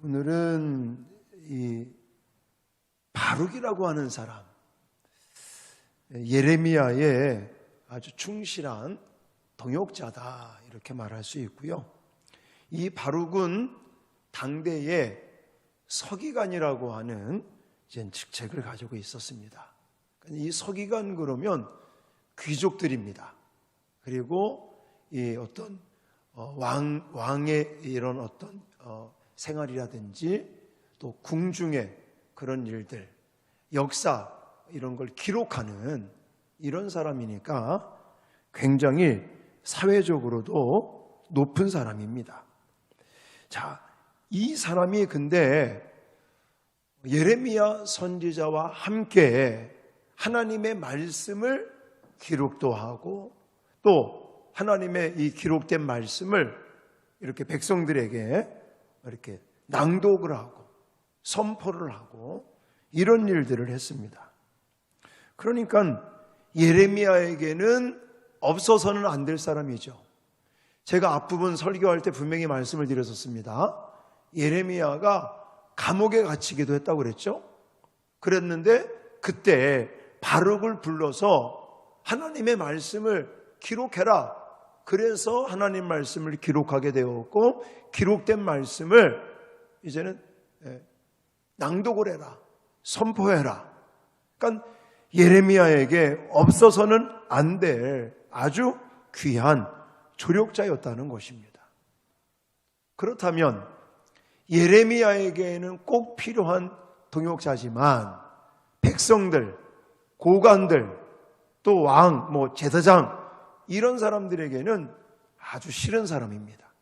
오늘은 이 바룩이라고 하는 사람, 예레미야의 아주 충실한 동역자다 이렇게 말할 수 있고요. 이 바룩은 당대의 서기관이라고 하는 직책을 가지고 있었습니다. 이 서기관 그러면 귀족들입니다. 그리고 이 어떤 왕의 이런 어떤 생활이라든지 또 궁중의 그런 일들, 역사 이런 걸 기록하는 이런 사람이니까 굉장히 사회적으로도 높은 사람입니다. 자, 이 사람이 근데 예레미야 선지자와 함께 하나님의 말씀을 기록도 하고 또 하나님의 이 기록된 말씀을 이렇게 백성들에게 이렇게 낭독을 하고 선포를 하고 이런 일들을 했습니다. 그러니까 예레미야에게는 없어서는 안 될 사람이죠. 제가 앞부분 설교할 때 분명히 말씀을 드렸었습니다. 예레미야가 감옥에 갇히기도 했다고 그랬죠. 그랬는데 그때 바룩을 불러서 하나님의 말씀을 기록해라. 그래서 하나님 말씀을 기록하게 되었고 기록된 말씀을 이제는 낭독을 해라. 선포해라. 그러니까 예레미야에게 없어서는 안 될 아주 귀한 조력자였다는 것입니다. 그렇다면 예레미야에게는 꼭 필요한 동역자지만 백성들, 고관들, 또 왕, 제사장 이런 사람들에게는 아주 싫은 사람입니다.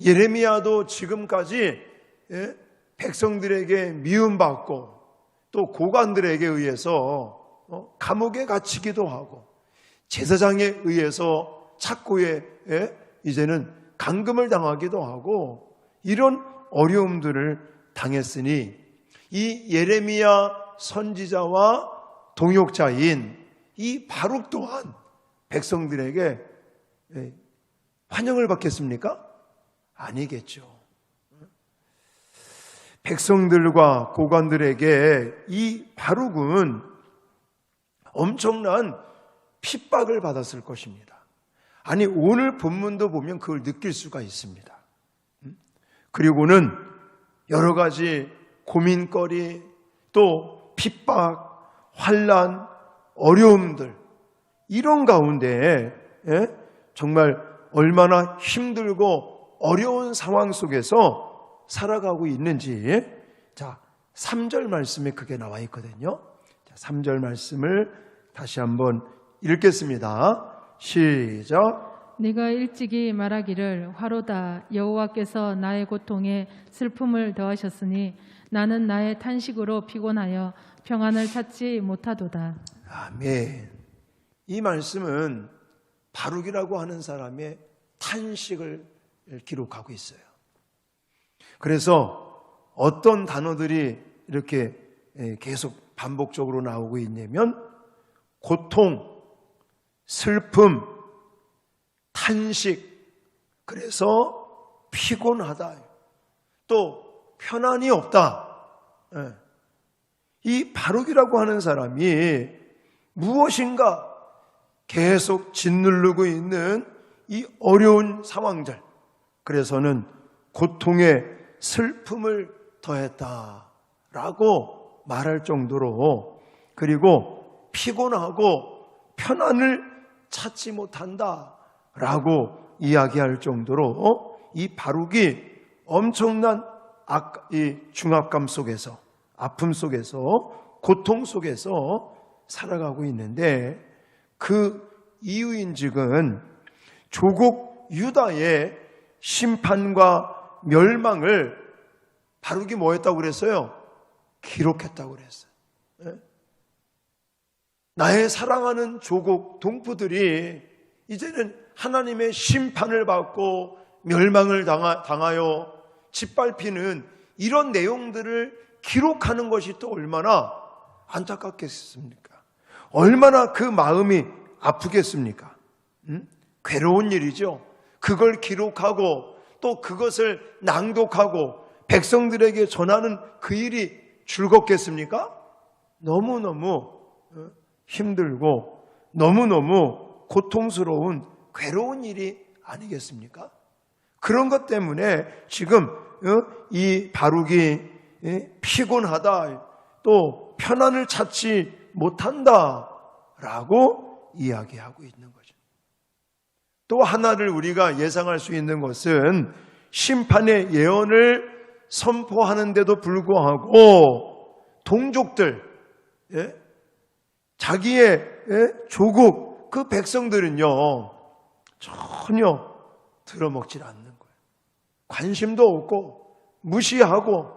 예레미야도 지금까지 백성들에게 미움받고 또 고관들에게 의해서 감옥에 갇히기도 하고 제사장에 의해서 착고에 이제는 감금을 당하기도 하고 이런 어려움들을 당했으니 이 예레미야 선지자와 동역자인 이 바룩 또한 백성들에게 환영을 받겠습니까? 아니겠죠. 백성들과 고관들에게 이 바룩은 엄청난 핍박을 받았을 것입니다. 아니 오늘 본문도 보면 그걸 느낄 수가 있습니다. 그리고는 여러 가지 고민거리, 또 핍박, 환난, 어려움들 이런 가운데 정말 얼마나 힘들고 어려운 상황 속에서 살아가고 있는지 자 3절 말씀에 그게 나와 있거든요. 자, 3절 말씀을 다시 한번 읽겠습니다. 시작. 네가 일찍이 말하기를 화로다 여호와께서 나의 고통에 슬픔을 더하셨으니 나는 나의 탄식으로 피곤하여 평안을 찾지 못하도다. 아멘. 이 말씀은 바룩이라고 하는 사람의 탄식을 기록하고 있어요. 그래서 어떤 단어들이 이렇게 계속 반복적으로 나오고 있냐면 고통, 슬픔, 탄식, 그래서 피곤하다, 또 편안이 없다. 이 바룩이라고 하는 사람이 무엇인가 계속 짓누르고 있는 이 어려운 상황들, 그래서는 고통에 슬픔을 더했다라고 말할 정도로, 그리고 피곤하고 편안을 찾지 못한다라고 이야기할 정도로 이 바룩이 엄청난 이 중압감 속에서, 아픔 속에서, 고통 속에서 살아가고 있는데 그 이유인즉은 조국 유다의 심판과 멸망을 바룩이 뭐 했다고 그랬어요? 기록했다고 그랬어요. 나의 사랑하는 조국 동포들이 이제는 하나님의 심판을 받고 멸망을 당하여 짓밟히는 이런 내용들을 기록하는 것이 또 얼마나 안타깝겠습니까? 얼마나 그 마음이 아프겠습니까? 괴로운 일이죠. 그걸 기록하고 또 그것을 낭독하고 백성들에게 전하는 그 일이 즐겁겠습니까? 너무너무 힘들고 너무너무 고통스러운 괴로운 일이 아니겠습니까? 그런 것 때문에 지금 이 바룩이 피곤하다, 또 편안을 찾지 못한다라고 이야기하고 있는 거죠. 또 하나를 우리가 예상할 수 있는 것은 심판의 예언을 선포하는데도 불구하고 동족들, 자기의 조국, 그 백성들은요 전혀 들어먹질 않는 거예요. 관심도 없고 무시하고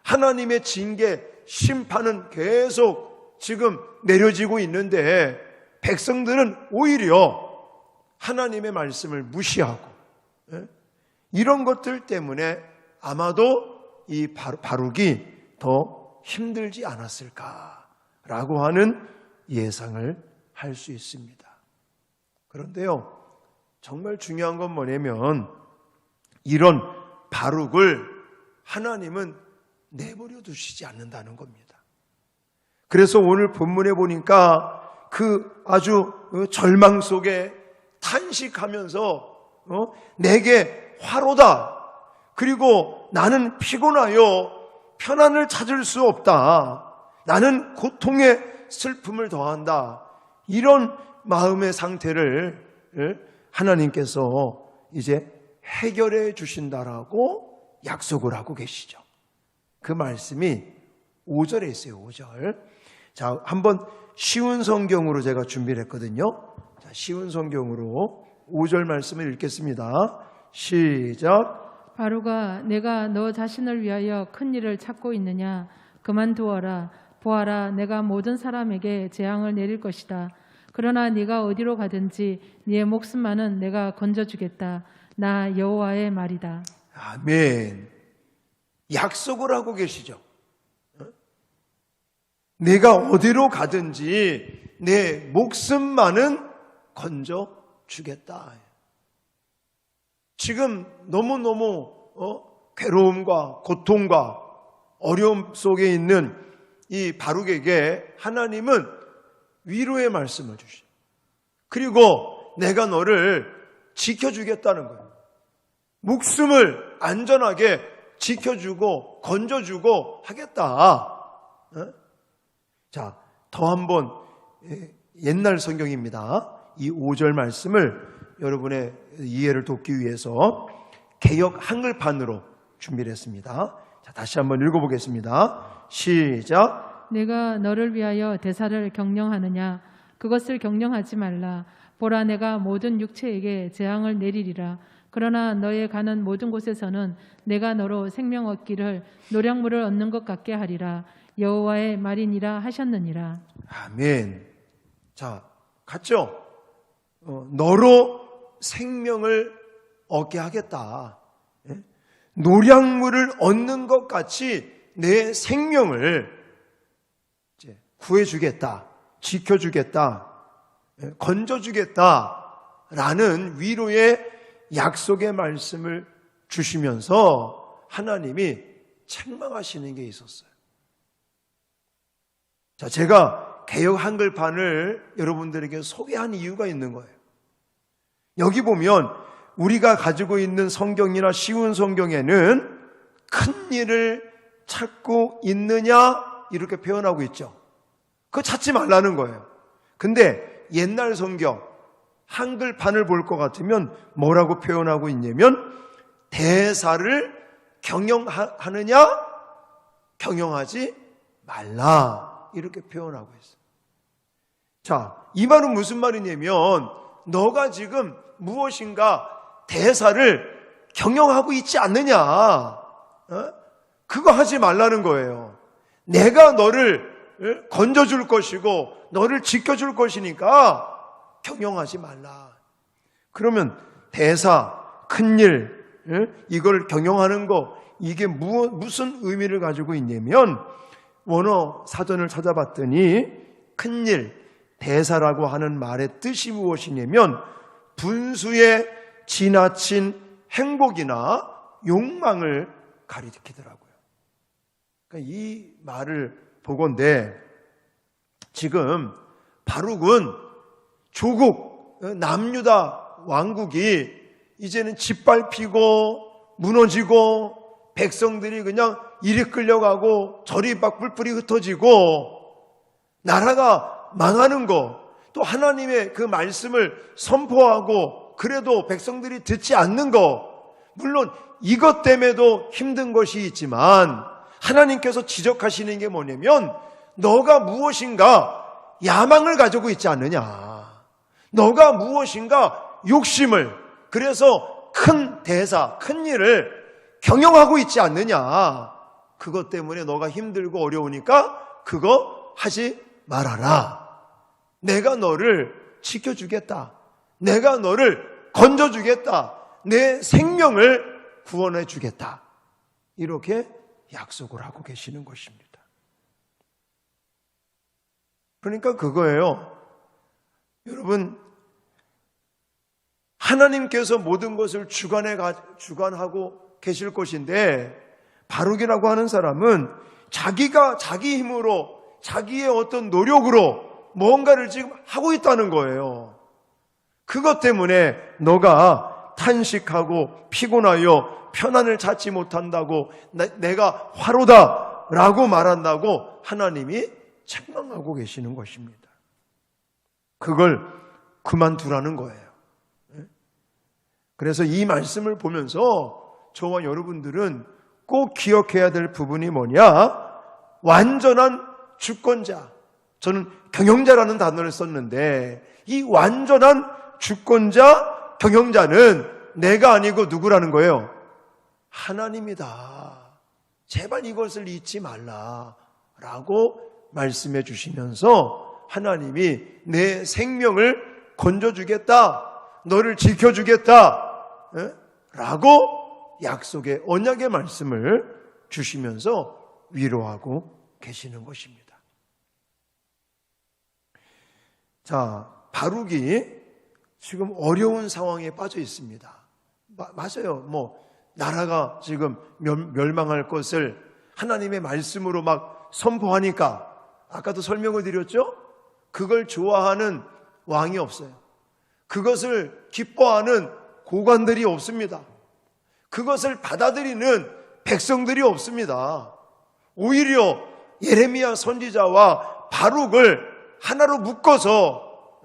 하나님의 징계, 심판은 계속 지금 내려지고 있는데 백성들은 오히려 하나님의 말씀을 무시하고 이런 것들 때문에 아마도 이 바룩이 더 힘들지 않았을까라고 하는 예상을 할 수 있습니다. 그런데요, 정말 중요한 건 뭐냐면 이런 바룩을 하나님은 내버려 두시지 않는다는 겁니다. 그래서 오늘 본문에 보니까 그 아주 절망 속에 탄식하면서 내게 화로다. 그리고 나는 피곤하여 편안을 찾을 수 없다. 나는 고통에 슬픔을 더한다. 이런 마음의 상태를 하나님께서 이제 해결해 주신다라고 약속을 하고 계시죠. 그 말씀이 5절에 있어요. 5절. 자, 한번 쉬운 성경으로 제가 준비를 했거든요. 자, 쉬운 성경으로 5절 말씀을 읽겠습니다. 시작. 바룩아, 내가 너 자신을 위하여 큰 일을 찾고 있느냐? 그만두어라. 보아라, 내가 모든 사람에게 재앙을 내릴 것이다. 그러나 네가 어디로 가든지 네 목숨만은 내가 건져주겠다. 나 여호와의 말이다. 아멘. 약속을 하고 계시죠. 내가 어디로 가든지 내 목숨만은 건져주겠다. 지금 너무너무 괴로움과 고통과 어려움 속에 있는 이 바룩에게 하나님은 위로의 말씀을 주시죠. 그리고 내가 너를 지켜주겠다는 거예요. 목숨을 안전하게 지켜주고 건져주고 하겠다. 자, 더 한번 옛날 성경입니다. 이 5절 말씀을 여러분의 이해를 돕기 위해서 개역 한글판으로 준비를 했습니다. 자, 다시 한번 읽어보겠습니다. 시작. 내가 너를 위하여 대사를 경영하느냐? 그것을 경영하지 말라. 보라, 내가 모든 육체에게 재앙을 내리리라. 그러나 너의 가는 모든 곳에서는 내가 너로 생명 얻기를 노량물을 얻는 것 같게 하리라. 여호와의 말이니라 하셨느니라. 아멘. 자, 갔죠? 너로 생명을 얻게 하겠다. 노량물을 얻는 것 같이 내 생명을 구해주겠다, 지켜주겠다, 건져주겠다라는 위로의 약속의 말씀을 주시면서 하나님이 책망하시는 게 있었어요. 자, 제가 개역 한글판을 여러분들에게 소개한 이유가 있는 거예요. 여기 보면 우리가 가지고 있는 성경이나 쉬운 성경에는 큰 일을 찾고 있느냐 이렇게 표현하고 있죠. 그거 찾지 말라는 거예요. 근데 옛날 성경 한글판을 볼 것 같으면 뭐라고 표현하고 있냐면 대사를 경영하느냐 경영하지 말라 이렇게 표현하고 있어요. 자, 이 말은 무슨 말이냐면 너가 지금 무엇인가 대사를 경영하고 있지 않느냐, 그거 하지 말라는 거예요. 내가 너를 건져줄 것이고 너를 지켜줄 것이니까 경영하지 말라. 그러면 대사, 큰일, 이걸 경영하는 거 이게 무슨 의미를 가지고 있냐면 원어 사전을 찾아봤더니 큰일, 대사라고 하는 말의 뜻이 무엇이냐면 분수에 지나친 행복이나 욕망을 가리키더라고요. 그러니까 이 말을 보건대 지금 바룩은 조국 남유다 왕국이 이제는 짓밟히고 무너지고 백성들이 그냥 이리 끌려가고 저리 막 뿔뿔이 흩어지고 나라가 망하는 거, 또 하나님의 그 말씀을 선포하고 그래도 백성들이 듣지 않는 거, 물론 이것 때문에도 힘든 것이 있지만 하나님께서 지적하시는 게 뭐냐면 너가 무엇인가 야망을 가지고 있지 않느냐, 너가 무엇인가 욕심을, 그래서 큰 대사, 큰 일을 경영하고 있지 않느냐, 그것 때문에 너가 힘들고 어려우니까 그거 하지 말아라. 내가 너를 지켜주겠다, 내가 너를 건져주겠다, 내 생명을 구원해 주겠다, 이렇게 약속을 하고 계시는 것입니다. 그러니까 그거예요. 여러분, 하나님께서 모든 것을 주관하고 계실 것인데 바룩이라고 하는 사람은 자기가 자기 힘으로 자기의 어떤 노력으로 뭔가를 지금 하고 있다는 거예요. 그것 때문에 너가 탄식하고 피곤하여 편안을 찾지 못한다고, 내가 화로다라고 말한다고 하나님이 책망하고 계시는 것입니다. 그걸 그만두라는 거예요. 그래서 이 말씀을 보면서 저와 여러분들은 꼭 기억해야 될 부분이 뭐냐? 완전한 주권자. 저는 경영자라는 단어를 썼는데 이 완전한 주권자, 경영자는 내가 아니고 누구라는 거예요? 하나님이다. 제발 이것을 잊지 말라라고 말씀해 주시면서 하나님이 내 생명을 건져주겠다, 너를 지켜주겠다 라고 약속의 언약의 말씀을 주시면서 위로하고 계시는 것입니다. 자, 바룩이 지금 어려운 상황에 빠져 있습니다. 맞아요. 나라가 지금 멸망할 것을 하나님의 말씀으로 막 선포하니까, 아까도 설명을 드렸죠? 그걸 좋아하는 왕이 없어요. 그것을 기뻐하는 고관들이 없습니다. 그것을 받아들이는 백성들이 없습니다. 오히려 예레미야 선지자와 바룩을 하나로 묶어서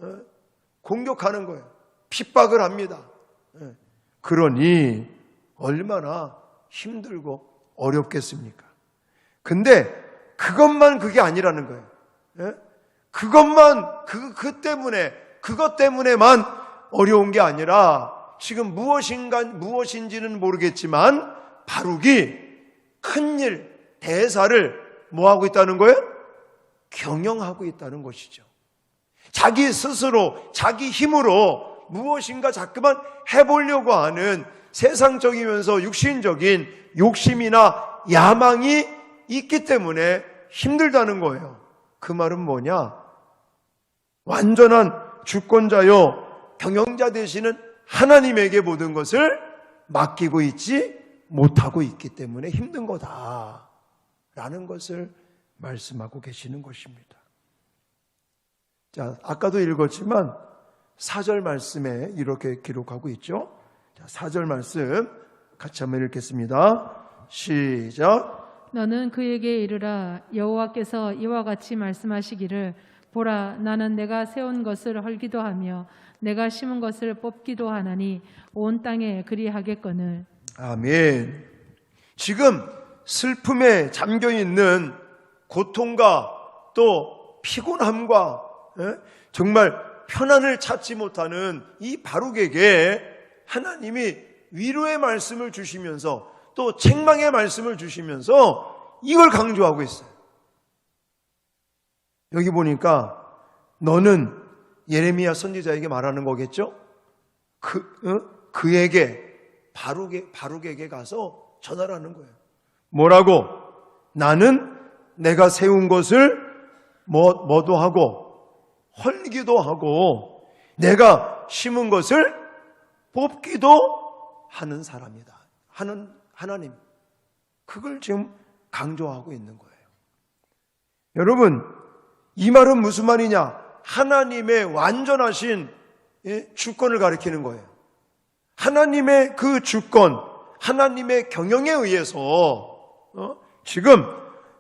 공격하는 거예요. 핍박을 합니다. 그러니 얼마나 힘들고 어렵겠습니까? 근데 그게 아니라는 거예요. 그것 때문에만 어려운 게 아니라 지금 무엇인지는 모르겠지만 바룩이 큰일, 대사를 뭐하고 있다는 거예요? 경영하고 있다는 것이죠. 자기 스스로, 자기 힘으로 무엇인가 자꾸만 해보려고 하는 세상적이면서 육신적인 욕심이나 야망이 있기 때문에 힘들다는 거예요. 그 말은 뭐냐? 완전한 주권자요 경영자 되시는 하나님에게 모든 것을 맡기고 있지 못하고 있기 때문에 힘든 거다라는 것을 말씀하고 계시는 것입니다. 자, 아까도 읽었지만 4절 말씀에 이렇게 기록하고 있죠. 자, 4절 말씀 같이 한번 읽겠습니다. 시작. 너는 그에게 이르라. 여호와께서 이와 같이 말씀하시기를, 보라, 나는 내가 세운 것을 헐기도 하며 내가 심은 것을 뽑기도 하나니 온 땅에 그리하겠거늘. 아멘. 지금 슬픔에 잠겨 있는 고통과 또 피곤함과 정말 편안을 찾지 못하는 이 바룩에게 하나님이 위로의 말씀을 주시면서 또 책망의 말씀을 주시면서 이걸 강조하고 있어요. 여기 보니까 너는 예레미야 선지자에게 말하는 거겠죠? 그에게 바룩에게 가서 전하라는 거예요. 뭐라고? 나는 내가 세운 것을 뭐도 하고 헐기도 하고 내가 심은 것을 뽑기도 하는 사람이다. 하는 하나님. 그걸 지금 강조하고 있는 거예요. 여러분, 이 말은 무슨 말이냐? 하나님의 완전하신 주권을 가리키는 거예요. 하나님의 그 주권, 하나님의 경영에 의해서 지금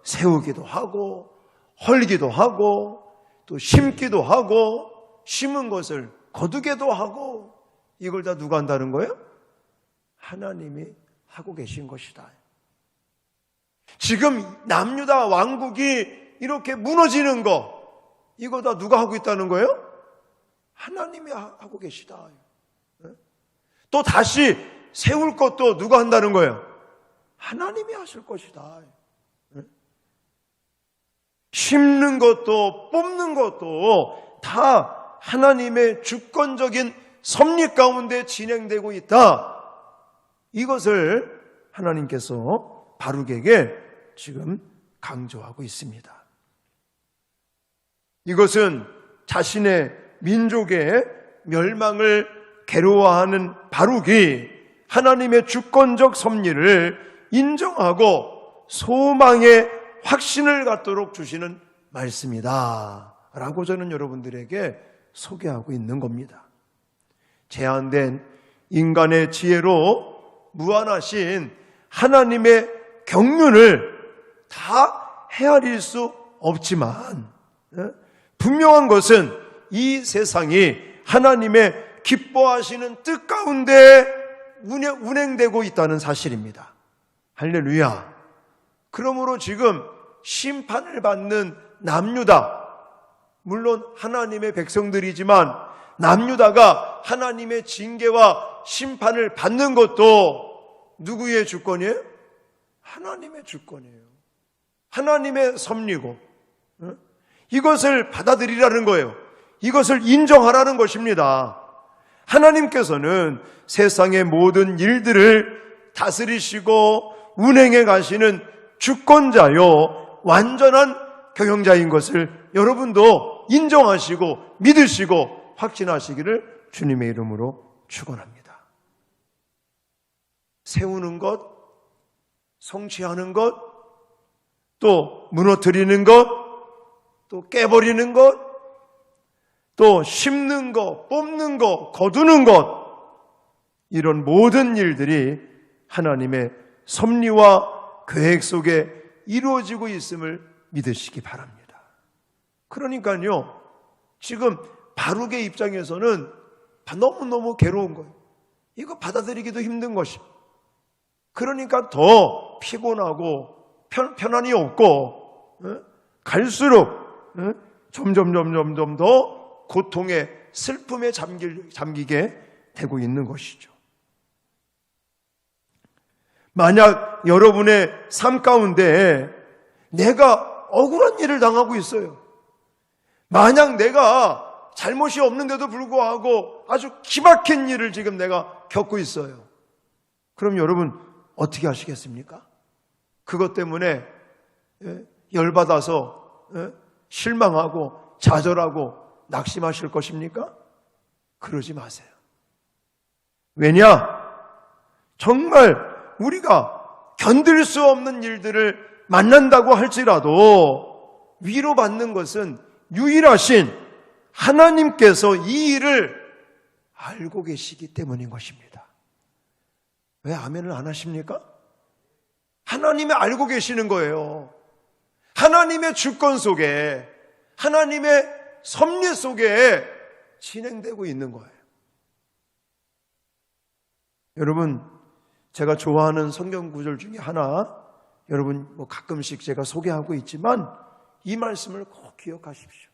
세우기도 하고 헐기도 하고 또 심기도 하고 심은 것을 거두게도 하고 이걸 다 누가 한다는 거예요? 하나님이 하고 계신 것이다. 지금 남유다 왕국이 이렇게 무너지는 거 이거 다 누가 하고 있다는 거예요? 하나님이 하고 계시다. 또 다시 세울 것도 누가 한다는 거예요? 하나님이 하실 것이다. 심는 것도 뽑는 것도 다 하나님의 주권적인 섭리 가운데 진행되고 있다. 이것을 하나님께서 바룩에게 지금 강조하고 있습니다. 이것은 자신의 민족의 멸망을 괴로워하는 바룩이 하나님의 주권적 섭리를 인정하고 소망의 확신을 갖도록 주시는 말씀이다 라고 저는 여러분들에게 소개하고 있는 겁니다. 제한된 인간의 지혜로 무한하신 하나님의 경륜을 다 헤아릴 수 없지만 분명한 것은 이 세상이 하나님의 기뻐하시는 뜻 가운데 운행되고 있다는 사실입니다. 할렐루야. 그러므로 지금 심판을 받는 남유다, 물론 하나님의 백성들이지만 남유다가 하나님의 징계와 심판을 받는 것도 누구의 주권이에요? 하나님의 주권이에요. 하나님의 섭리고 이것을 받아들이라는 거예요. 이것을 인정하라는 것입니다. 하나님께서는 세상의 모든 일들을 다스리시고 운행해 가시는 주권자요 완전한 경영자인 것을 여러분도 인정하시고 믿으시고 확신하시기를 주님의 이름으로 축원합니다. 세우는 것, 성취하는 것, 또 무너뜨리는 것, 또 깨버리는 것, 또 심는 것, 뽑는 것, 거두는 것, 이런 모든 일들이 하나님의 섭리와 계획 속에 이루어지고 있음을 믿으시기 바랍니다. 그러니까요, 지금 바룩의 입장에서는 너무너무 괴로운 거예요. 이거 받아들이기도 힘든 것입니다. 그러니까 더 피곤하고 편안이 없고 갈수록 점점 더 고통에 슬픔에 잠기게 되고 있는 것이죠. 만약 여러분의 삶 가운데 내가 억울한 일을 당하고 있어요. 만약 내가 잘못이 없는데도 불구하고 아주 기막힌 일을 지금 내가 겪고 있어요. 그럼 여러분 어떻게 하시겠습니까? 그것 때문에 열받아서 실망하고 좌절하고 낙심하실 것입니까? 그러지 마세요. 왜냐? 정말 우리가 견딜 수 없는 일들을 만난다고 할지라도 위로받는 것은 유일하신 하나님께서 이 일을 알고 계시기 때문인 것입니다. 왜 아멘을 안 하십니까? 하나님이 알고 계시는 거예요. 하나님의 주권 속에, 하나님의 섭리 속에 진행되고 있는 거예요. 여러분, 제가 좋아하는 성경 구절 중에 하나, 여러분 가끔씩 제가 소개하고 있지만 이 말씀을 꼭 기억하십시오.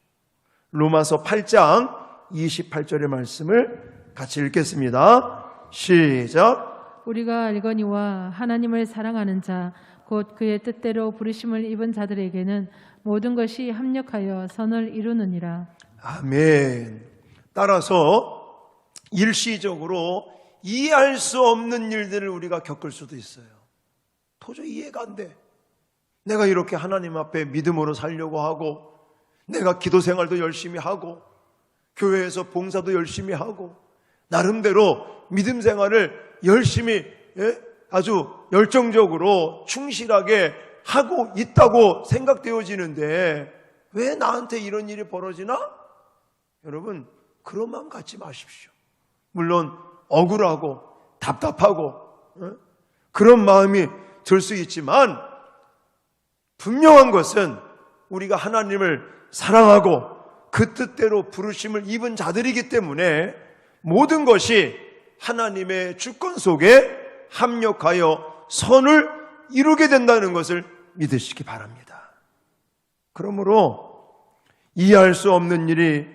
로마서 8장 28절의 말씀을 같이 읽겠습니다. 시작. 우리가 알거니와 하나님을 사랑하는 자 곧 그의 뜻대로 부르심을 입은 자들에게는 모든 것이 합력하여 선을 이루느니라. 아멘. 따라서 일시적으로 이해할 수 없는 일들을 우리가 겪을 수도 있어요. 도저히 이해가 안 돼. 내가 이렇게 하나님 앞에 믿음으로 살려고 하고, 내가 기도 생활도 열심히 하고, 교회에서 봉사도 열심히 하고, 나름대로 믿음 생활을 열심히 아주 열정적으로 충실하게 하고 있다고 생각되어지는데 왜 나한테 이런 일이 벌어지나? 여러분, 그런 마음 갖지 마십시오. 물론 억울하고 답답하고 그런 마음이 들 수 있지만 분명한 것은 우리가 하나님을 사랑하고 그 뜻대로 부르심을 입은 자들이기 때문에 모든 것이 하나님의 주권 속에 합력하여 선을 이루게 된다는 것을 믿으시기 바랍니다. 그러므로 이해할 수 없는 일이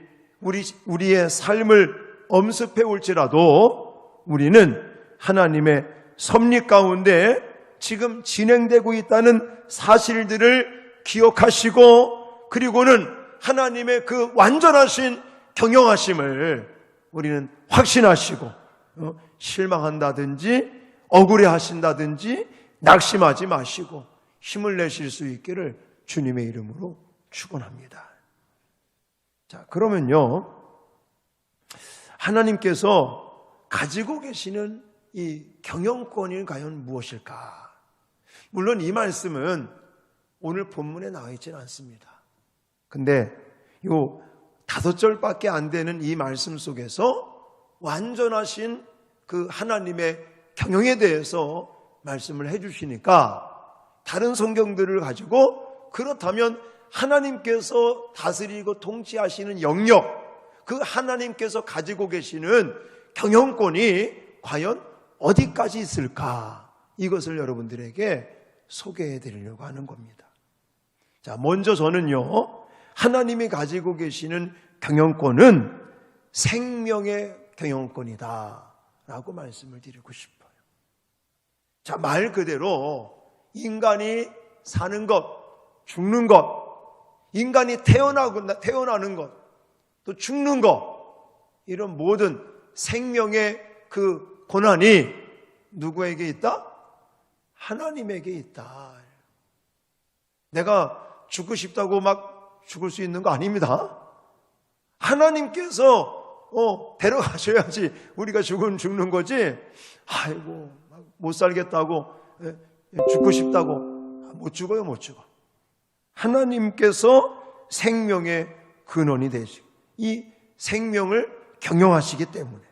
우리의 삶을 엄습해 올지라도 우리는 하나님의 섭리 가운데 지금 진행되고 있다는 사실들을 기억하시고 그리고는 하나님의 그 완전하신 경영하심을 우리는 확신하시고 실망한다든지 억울해 하신다든지 낙심하지 마시고 힘을 내실 수 있기를 주님의 이름으로 축원합니다. 자, 그러면요, 하나님께서 가지고 계시는 이 경영권이 과연 무엇일까? 물론 이 말씀은 오늘 본문에 나와 있지는 않습니다. 근데 요 5절밖에 안 되는 이 말씀 속에서 완전하신 그 하나님의 경영에 대해서 말씀을 해주시니까 다른 성경들을 가지고 그렇다면 하나님께서 다스리고 통치하시는 영역, 그 하나님께서 가지고 계시는 경영권이 과연 어디까지 있을까? 이것을 여러분들에게 소개해 드리려고 하는 겁니다. 자, 먼저 저는요, 하나님이 가지고 계시는 경영권은 생명의 경영권이다 라고 말씀을 드리고 싶어요. 자, 말 그대로 인간이 사는 것, 죽는 것, 인간이 태어나는 것, 또 죽는 것, 이런 모든 생명의 그 권한이 누구에게 있다? 하나님에게 있다. 내가 죽고 싶다고 막 죽을 수 있는 거 아닙니다. 하나님께서 데려가셔야지 우리가 죽는 거지. 아이고, 못 살겠다고, 죽고 싶다고 못 죽어요, 못 죽어. 하나님께서 생명의 근원이 되시고 이 생명을 경영하시기 때문에.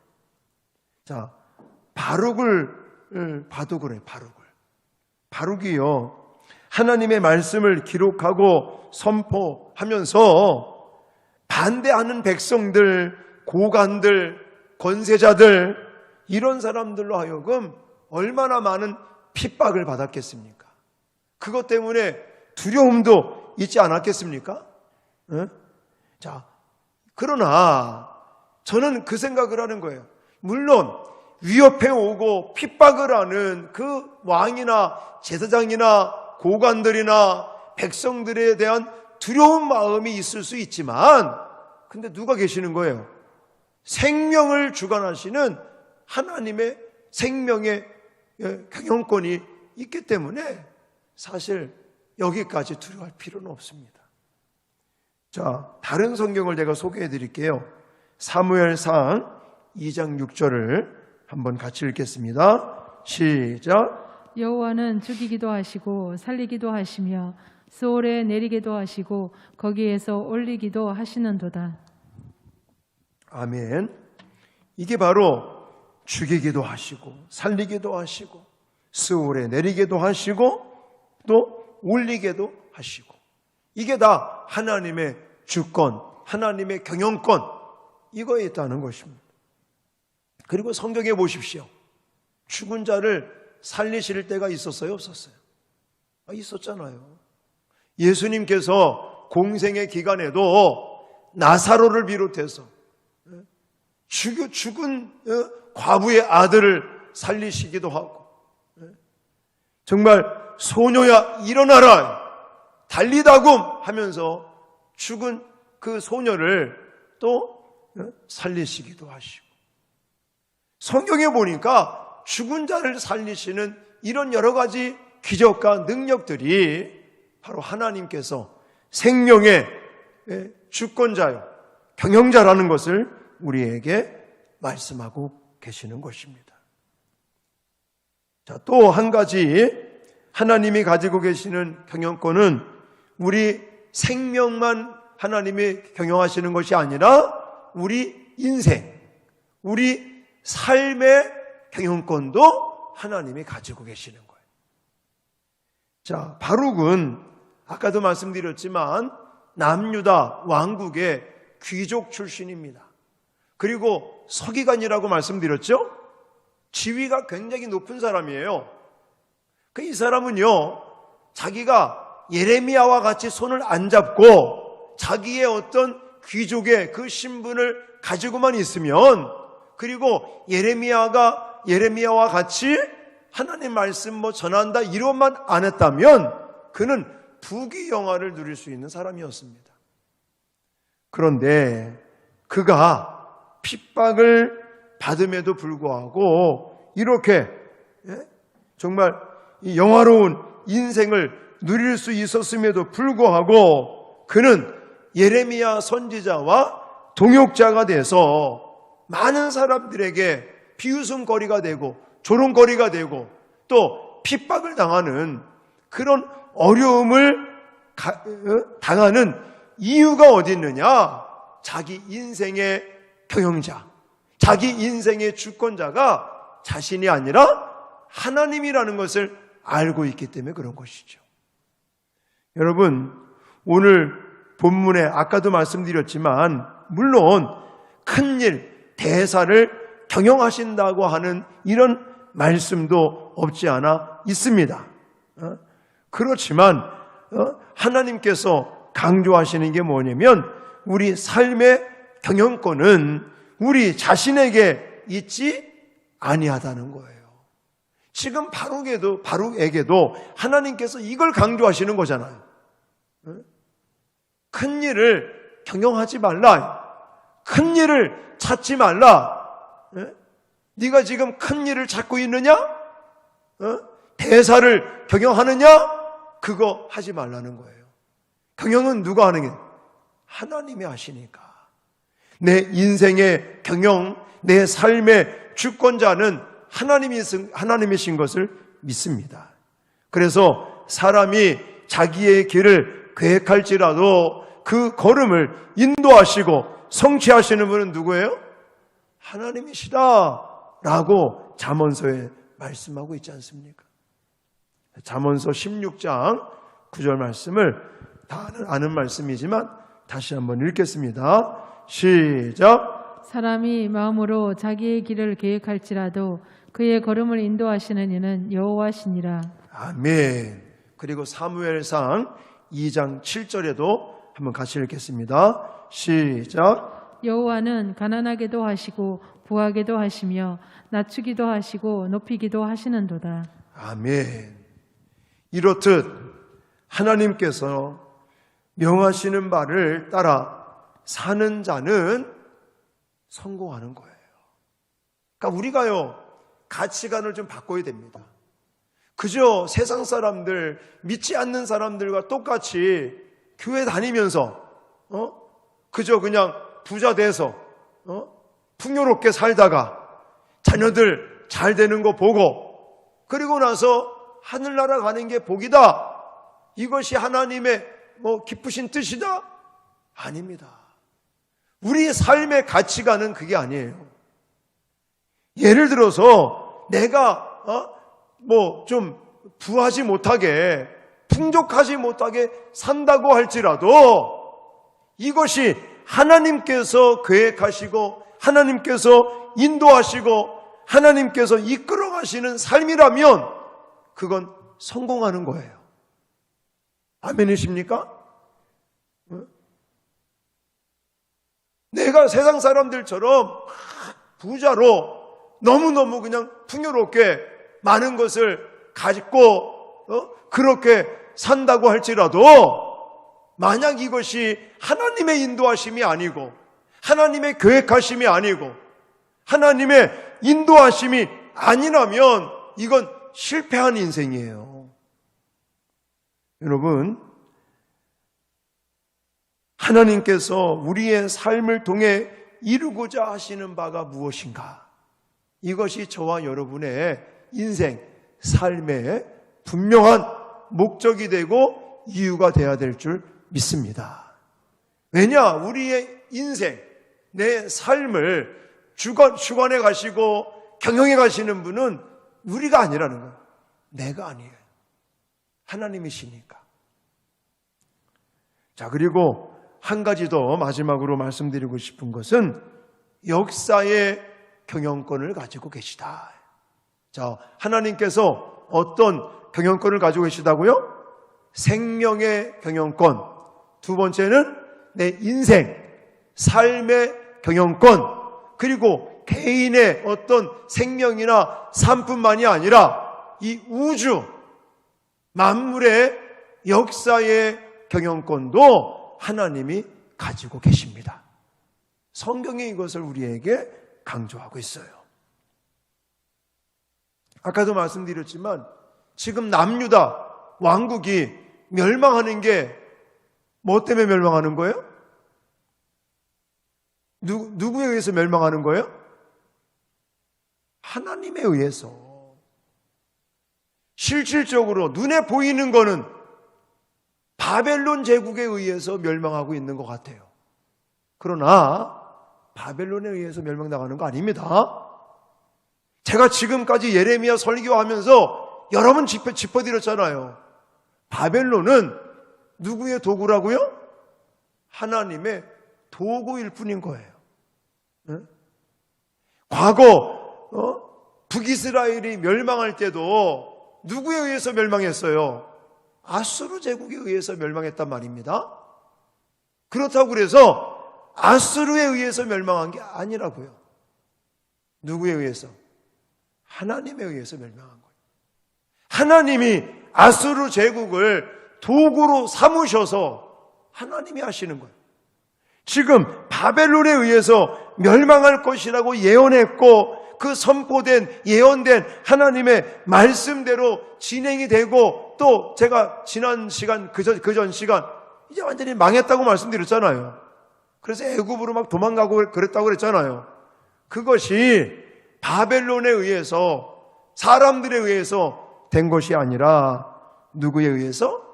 자, 바룩을 봐도 그래, 바룩이요, 하나님의 말씀을 기록하고 선포하면서 반대하는 백성들, 고관들, 권세자들, 이런 사람들로 하여금 얼마나 많은 핍박을 받았겠습니까? 그것 때문에 두려움도 있지 않았겠습니까? 자, 그러나 저는 그 생각을 하는 거예요. 물론 위협해 오고 핍박을 하는 그 왕이나 제사장이나 고관들이나 백성들에 대한 두려운 마음이 있을 수 있지만, 근데 누가 계시는 거예요? 생명을 주관하시는 하나님의 생명의 경영권이 있기 때문에 사실 여기까지 두려워할 필요는 없습니다. 자, 다른 성경을 제가 소개해 드릴게요. 사무엘상 2장 6절을 한번 같이 읽겠습니다. 시작. 여호와는 죽이기도 하시고 살리기도 하시며 스올에 내리기도 하시고 거기에서 올리기도 하시는도다. 아멘. 이게 바로 죽이기도 하시고 살리기도 하시고 스올에 내리기도 하시고 또 올리기도 하시고, 이게 다 하나님의 주권, 하나님의 경영권, 이거에 있다는 것입니다. 그리고 성경에 보십시오. 죽은 자를 살리실 때가 있었어요, 없었어요? 있었잖아요. 예수님께서 공생의 기간에도 나사로를 비롯해서 죽은 과부의 아들을 살리시기도 하고, 정말 소녀야 일어나라 달리다굼 하면서 죽은 그 소녀를 또 살리시기도 하시고, 성경에 보니까 죽은 자를 살리시는 이런 여러 가지 기적과 능력들이 바로 하나님께서 생명의 주권자요, 경영자라는 것을 우리에게 말씀하고 계시는 것입니다. 자, 또 한 가지 하나님이 가지고 계시는 경영권은 우리 생명만 하나님이 경영하시는 것이 아니라 우리 인생, 우리 삶의 경영권도 하나님이 가지고 계시는 거예요. 자, 바룩은 아까도 말씀드렸지만 남유다 왕국의 귀족 출신입니다. 그리고 서기관이라고 말씀드렸죠? 지위가 굉장히 높은 사람이에요. 이 사람은요, 자기가 예레미야와 같이 손을 안 잡고 자기의 어떤 귀족의 그 신분을 가지고만 있으면, 그리고 예레미야와 같이 하나님 말씀 전한다 이것만 안 했다면 그는 부귀영화를 누릴 수 있는 사람이었습니다. 그런데 그가 핍박을 받음에도 불구하고 이렇게 정말 이 영화로운 인생을 누릴 수 있었음에도 불구하고 그는 예레미야 선지자와 동역자가 돼서 많은 사람들에게 비웃음거리가 되고 조롱거리가 되고 또 핍박을 당하는 그런 어려움을 당하는 이유가 어디 있느냐? 자기 인생의 경영자, 자기 인생의 주권자가 자신이 아니라 하나님이라는 것을 알고 있기 때문에 그런 것이죠. 여러분, 오늘 본문에 아까도 말씀드렸지만 물론 큰일, 대사를 경영하신다고 하는 이런 말씀도 없지 않아 있습니다. 그렇지만 하나님께서 강조하시는 게 뭐냐면 우리 삶의 경영권은 우리 자신에게 있지 아니하다는 거예요. 지금 바룩에게도 하나님께서 이걸 강조하시는 거잖아요. 큰 일을 경영하지 말라. 큰 일을 찾지 말라. 네가 지금 큰 일을 찾고 있느냐? 대사를 경영하느냐? 그거 하지 말라는 거예요. 경영은 누가 하는 게? 하나님이 하시니까. 내 인생의 경영, 내 삶의 주권자는 하나님이신 것을 믿습니다. 그래서 사람이 자기의 길을 계획할지라도 그 걸음을 인도하시고 성취하시는 분은 누구예요? 하나님이시다 라고 잠언서에 말씀하고 있지 않습니까? 잠언서 16장 9절 말씀을 다 아는 말씀이지만 다시 한번 읽겠습니다. 시작. 사람이 마음으로 자기의 길을 계획할지라도 그의 걸음을 인도하시는 이는 여호와시니라. 아멘. 그리고 사무엘상 2장 7절에도 한번 같이 읽겠습니다. 시작. 여호와는 가난하게도 하시고 부하게도 하시며 낮추기도 하시고 높이기도 하시는도다. 아멘. 이렇듯 하나님께서 명하시는 바를 따라 사는 자는 성공하는 거예요. 그러니까 우리가요, 가치관을 좀 바꿔야 됩니다. 그저 세상 사람들, 믿지 않는 사람들과 똑같이 교회 다니면서 그저 그냥 부자 돼서 풍요롭게 살다가 자녀들 잘 되는 거 보고 그리고 나서 하늘나라 가는 게 복이다. 이것이 하나님의 기쁘신 뜻이다? 아닙니다. 우리의 삶의 가치관은 그게 아니에요. 예를 들어서 내가 좀 부하지 못하게 풍족하지 못하게 산다고 할지라도 이것이 하나님께서 계획하시고 하나님께서 인도하시고 하나님께서 이끌어 가시는 삶이라면 그건 성공하는 거예요. 아멘이십니까? 내가 세상 사람들처럼 부자로 너무너무 그냥 풍요롭게 많은 것을 가지고 그렇게 산다고 할지라도 만약 이것이 하나님의 인도하심이 아니고 하나님의 계획하심이 아니고 하나님의 인도하심이 아니라면 이건 실패한 인생이에요. 여러분, 하나님께서 우리의 삶을 통해 이루고자 하시는 바가 무엇인가? 이것이 저와 여러분의 인생, 삶의 분명한 목적이 되고 이유가 되어야 될 줄 믿습니다. 왜냐? 우리의 인생, 내 삶을 주관해 가시고 경영해 가시는 분은 우리가 아니라는 거예요. 내가 아니에요. 하나님이시니까. 자, 그리고 한 가지 더 마지막으로 말씀드리고 싶은 것은 역사의 경영권을 가지고 계시다. 자, 하나님께서 어떤 경영권을 가지고 계시다고요? 생명의 경영권. 두 번째는 내 인생, 삶의 경영권. 그리고 개인의 어떤 생명이나 삶뿐만이 아니라 이 우주, 만물의 역사의 경영권도 하나님이 가지고 계십니다. 성경이 이것을 우리에게 강조하고 있어요. 아까도 말씀드렸지만 지금 남유다 왕국이 멸망하는 게 뭐 때문에 멸망하는 거예요? 누구에 의해서 멸망하는 거예요? 하나님에 의해서. 실질적으로 눈에 보이는 거는 바벨론 제국에 의해서 멸망하고 있는 것 같아요. 그러나 바벨론에 의해서 멸망당하는 거 아닙니다. 제가 지금까지 예레미야 설교하면서 여러 번 짚어드렸잖아요. 바벨론은 누구의 도구라고요? 하나님의 도구일 뿐인 거예요. 과거 북이스라엘이 멸망할 때도 누구에 의해서 멸망했어요? 아수르 제국에 의해서 멸망했단 말입니다. 그렇다고 그래서 아수르에 의해서 멸망한 게 아니라고요. 누구에 의해서? 하나님에 의해서 멸망한 거예요. 하나님이 아수르 제국을 도구로 삼으셔서 하나님이 하시는 거예요. 지금 바벨론에 의해서 멸망할 것이라고 예언했고 그 선포된 예언된 하나님의 말씀대로 진행이 되고 또 제가 지난 시간 그 전 시간 이제 완전히 망했다고 말씀드렸잖아요. 그래서 애굽으로 막 도망가고 그랬다고 그랬잖아요. 그것이 바벨론에 의해서 사람들에 의해서 된 것이 아니라 누구에 의해서?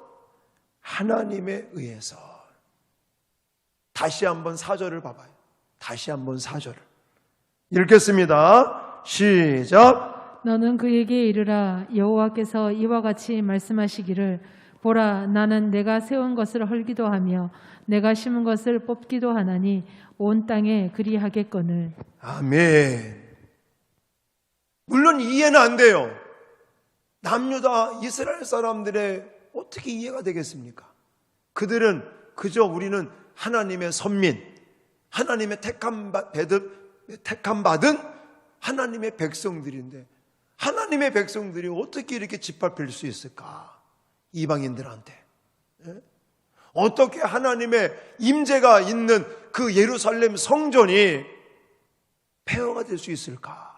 하나님에 의해서. 다시 한번 4절을 봐봐요. 다시 한번 4절을 읽겠습니다. 시작. 너는 그에게 이르라. 여호와께서 이와 같이 말씀하시기를 보라, 나는 내가 세운 것을 헐기도 하며 내가 심은 것을 뽑기도 하나니 온 땅에 그리하겠거늘. 아멘. 물론 이해는 안 돼요. 남유다 이스라엘 사람들의 어떻게 이해가 되겠습니까? 그들은 그저 우리는 하나님의 선민, 하나님의 택함받은 하나님의 백성들인데 하나님의 백성들이 어떻게 이렇게 짓밟힐 수 있을까? 이방인들한테. 어떻게 하나님의 임재가 있는 그 예루살렘 성전이 폐허가 될 수 있을까?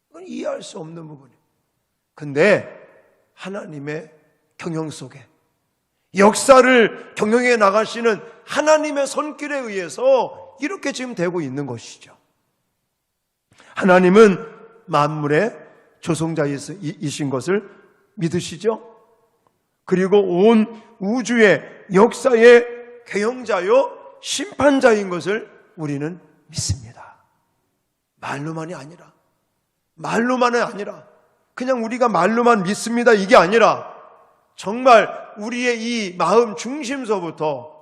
그건 이해할 수 없는 부분이에요. 근데 하나님의 경영 속에 역사를 경영해 나가시는 하나님의 손길에 의해서 이렇게 지금 되고 있는 것이죠. 하나님은 만물의 조성자이신 것을 믿으시죠? 그리고 온 우주의 역사의 경영자요 심판자인 것을 우리는 믿습니다. 말로만이 아니라 그냥 우리가 말로만 믿습니다 이게 아니라 정말 우리의 이 마음 중심서부터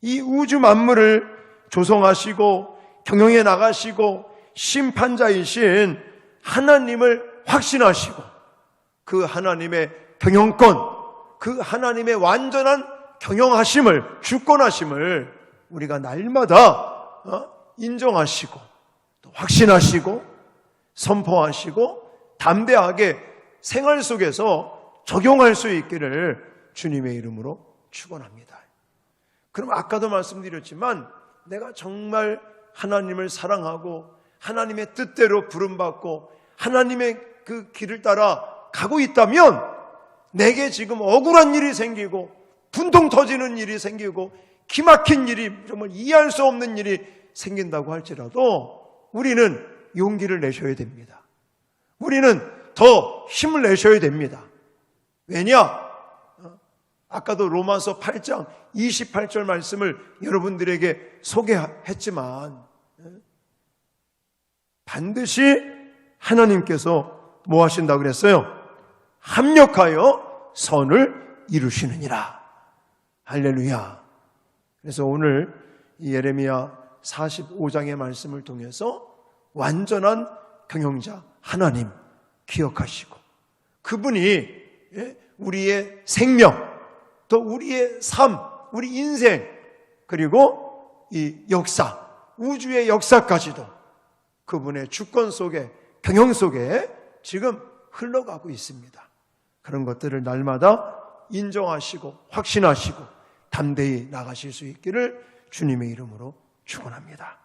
이 우주 만물을 조성하시고 경영해 나가시고 심판자이신 하나님을 확신하시고 그 하나님의 경영권, 그 하나님의 완전한 경영하심을, 주권하심을 우리가 날마다 인정하시고 또 확신하시고 선포하시고 담대하게 생활 속에서 적용할 수 있기를 주님의 이름으로 축원합니다. 그럼 아까도 말씀드렸지만 내가 정말 하나님을 사랑하고 하나님의 뜻대로 부름받고 하나님의 그 길을 따라 가고 있다면 내게 지금 억울한 일이 생기고 분통 터지는 일이 생기고 기막힌 일이 정말 이해할 수 없는 일이 생긴다고 할지라도 우리는 용기를 내셔야 됩니다. 우리는 더 힘을 내셔야 됩니다. 왜냐? 아까도 로마서 8장 28절 말씀을 여러분들에게 소개했지만 반드시 하나님께서 뭐 하신다고 그랬어요? 합력하여 선을 이루시느니라. 할렐루야. 그래서 오늘 이 예레미야 45장의 말씀을 통해서 완전한 경영자 하나님 기억하시고 그분이 우리의 생명 또 우리의 삶, 우리 인생 그리고 이 역사, 우주의 역사까지도 그분의 주권 속에 경영 속에 지금 흘러가고 있습니다. 그런 것들을 날마다 인정하시고 확신하시고 담대히 나가실 수 있기를 주님의 이름으로 축원합니다.